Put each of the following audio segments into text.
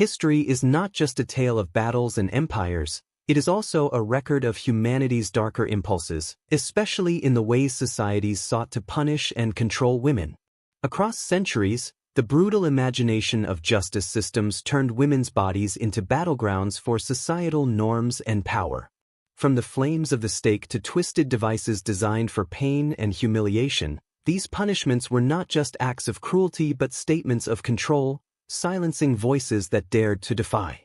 History is not just a tale of battles and empires, it is also a record of humanity's darker impulses, especially in the ways societies sought to punish and control women. Across centuries, the brutal imagination of justice systems turned women's bodies into battlegrounds for societal norms and power. From the flames of the stake to twisted devices designed for pain and humiliation, these punishments were not just acts of cruelty but statements of control, silencing voices that dared to defy.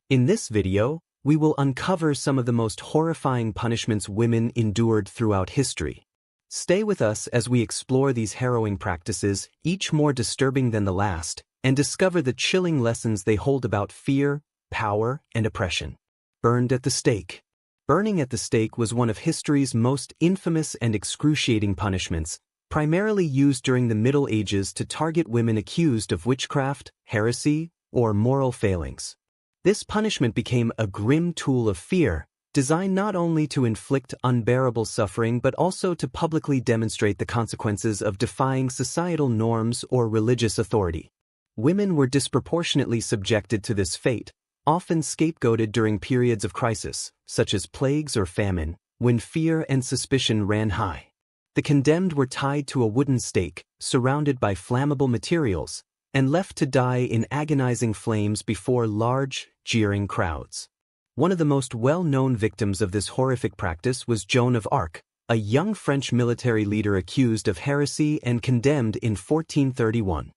In this video, we will uncover some of the most horrifying punishments women endured throughout history. Stay with us as we explore these harrowing practices, each more disturbing than the last, and discover the chilling lessons they hold about fear, power, and oppression. Burned at the stake. Burning at the stake was one of history's most infamous and excruciating punishments, primarily used during the Middle Ages to target women accused of witchcraft, heresy, or moral failings. This punishment became a grim tool of fear, designed not only to inflict unbearable suffering but also to publicly demonstrate the consequences of defying societal norms or religious authority. Women were disproportionately subjected to this fate, often scapegoated during periods of crisis, such as plagues or famine, when fear and suspicion ran high. The condemned were tied to a wooden stake, surrounded by flammable materials, and left to die in agonizing flames before large, jeering crowds. One of the most well-known victims of this horrific practice was Joan of Arc, a young French military leader accused of heresy and condemned in 1431.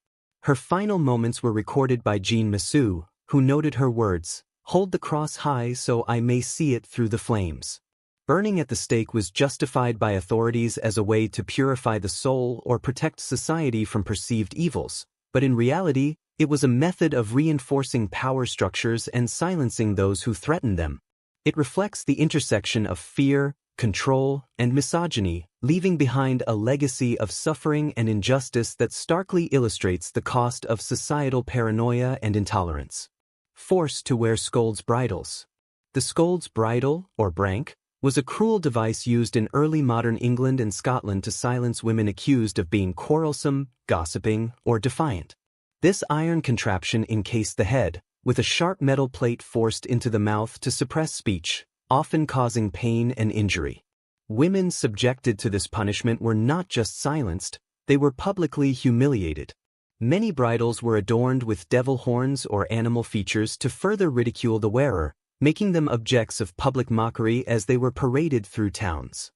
Her final moments were recorded by Jean Massieu, who noted her words, "Hold the cross high so I may see it through the flames." Burning at the stake was justified by authorities as a way to purify the soul or protect society from perceived evils, but in reality, it was a method of reinforcing power structures and silencing those who threatened them. It reflects the intersection of fear, control, and misogyny, leaving behind a legacy of suffering and injustice that starkly illustrates the cost of societal paranoia and intolerance. Forced to wear scold's bridles. The scold's bridle, or brank, was a cruel device used in early modern England and Scotland to silence women accused of being quarrelsome, gossiping, or defiant. This iron contraption encased the head, with a sharp metal plate forced into the mouth to suppress speech, often causing pain and injury. Women subjected to this punishment were not just silenced, they were publicly humiliated. Many bridles were adorned with devil horns or animal features to further ridicule the wearer, making them objects of public mockery as they were paraded through towns.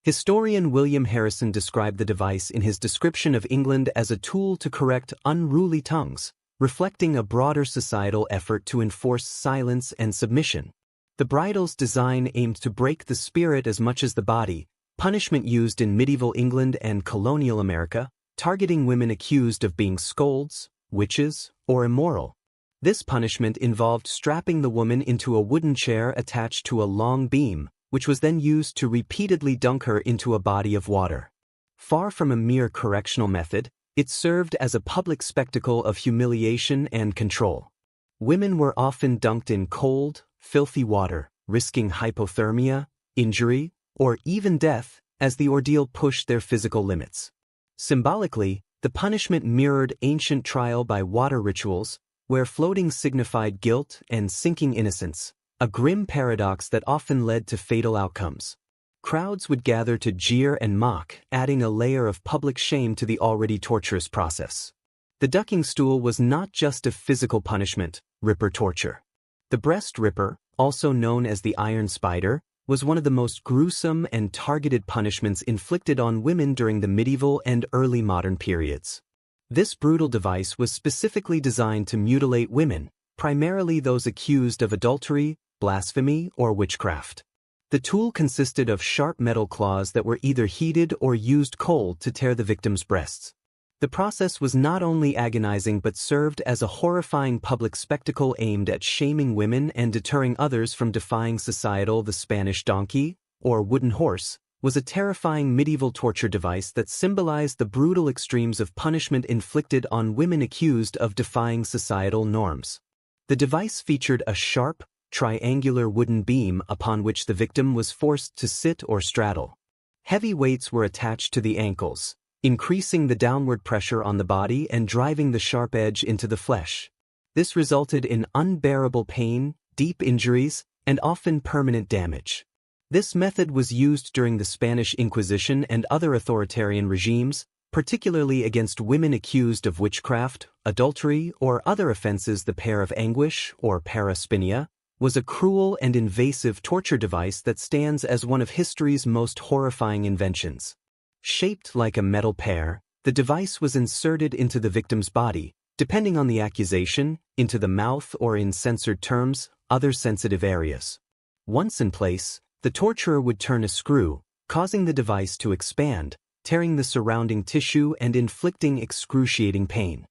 Historian William Harrison described the device in his description of England as a tool to correct unruly tongues, reflecting a broader societal effort to enforce silence and submission. The bridle's design aimed to break the spirit as much as the body, punishment used in medieval England and colonial America, targeting women accused of being scolds, witches, or immoral. This punishment involved strapping the woman into a wooden chair attached to a long beam, which was then used to repeatedly dunk her into a body of water. Far from a mere correctional method, it served as a public spectacle of humiliation and control. Women were often dunked in cold, filthy water, risking hypothermia, injury, or even death as the ordeal pushed their physical limits. Symbolically, the punishment mirrored ancient trial by water rituals, where floating signified guilt and sinking innocence, a grim paradox that often led to fatal outcomes. Crowds would gather to jeer and mock, adding a layer of public shame to the already torturous process. The ducking stool was not just a physical punishment, ripper torture. The breast ripper, also known as the iron spider, was one of the most gruesome and targeted punishments inflicted on women during the medieval and early modern periods. This brutal device was specifically designed to mutilate women, primarily those accused of adultery, blasphemy, or witchcraft. The tool consisted of sharp metal claws that were either heated or used cold to tear the victim's breasts. The process was not only agonizing but served as a horrifying public spectacle aimed at shaming women and deterring others from defying societal. The Spanish donkey, or wooden horse, was a terrifying medieval torture device that symbolized the brutal extremes of punishment inflicted on women accused of defying societal norms. The device featured a sharp, triangular wooden beam upon which the victim was forced to sit or straddle. Heavy weights were attached to the ankles, increasing the downward pressure on the body and driving the sharp edge into the flesh. This resulted in unbearable pain, deep injuries, and often permanent damage. This method was used during the Spanish Inquisition and other authoritarian regimes, particularly against women accused of witchcraft, adultery, or other offenses. The pear of anguish, or paraspinia, was a cruel and invasive torture device that stands as one of history's most horrifying inventions. Shaped like a metal pear, the device was inserted into the victim's body, depending on the accusation, into the mouth or, in censored terms, other sensitive areas. Once in place, the torturer would turn a screw, causing the device to expand, tearing the surrounding tissue and inflicting excruciating pain.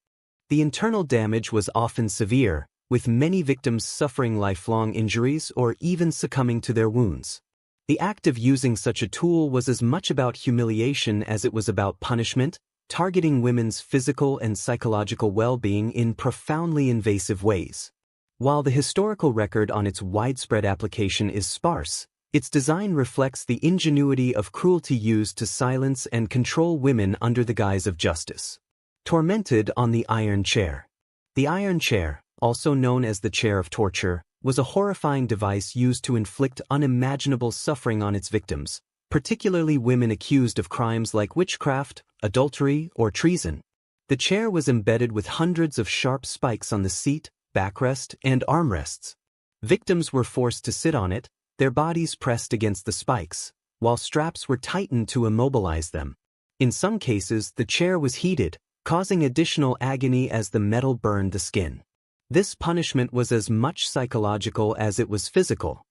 The internal damage was often severe, with many victims suffering lifelong injuries or even succumbing to their wounds. The act of using such a tool was as much about humiliation as it was about punishment, targeting women's physical and psychological well-being in profoundly invasive ways. While the historical record on its widespread application is sparse, its design reflects the ingenuity of cruelty used to silence and control women under the guise of justice. Tormented on the iron chair. The iron chair, also known as the chair of torture, was a horrifying device used to inflict unimaginable suffering on its victims, particularly women accused of crimes like witchcraft, adultery, or treason. The chair was embedded with hundreds of sharp spikes on the seat, backrest, and armrests. Victims were forced to sit on it, their bodies pressed against the spikes, while straps were tightened to immobilize them. In some cases, the chair was heated, causing additional agony as the metal burned the skin. This punishment was as much psychological as it was physical.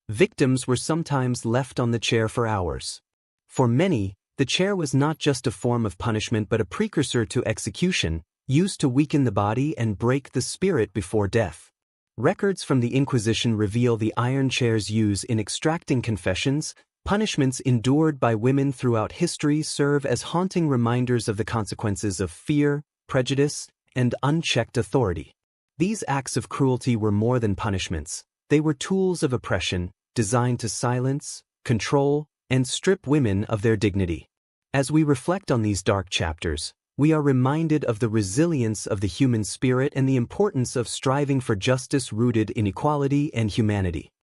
Victims were sometimes left on the chair for hours. For many, the chair was not just a form of punishment but a precursor to execution, used to weaken the body and break the spirit before death. Records from the Inquisition reveal the iron chair's use in extracting confessions. Punishments endured by women throughout history serve as haunting reminders of the consequences of fear, prejudice, and unchecked authority. These acts of cruelty were more than punishments. They were tools of oppression, designed to silence, control, and strip women of their dignity. As we reflect on these dark chapters, we are reminded of the resilience of the human spirit and the importance of striving for justice rooted in equality and humanity.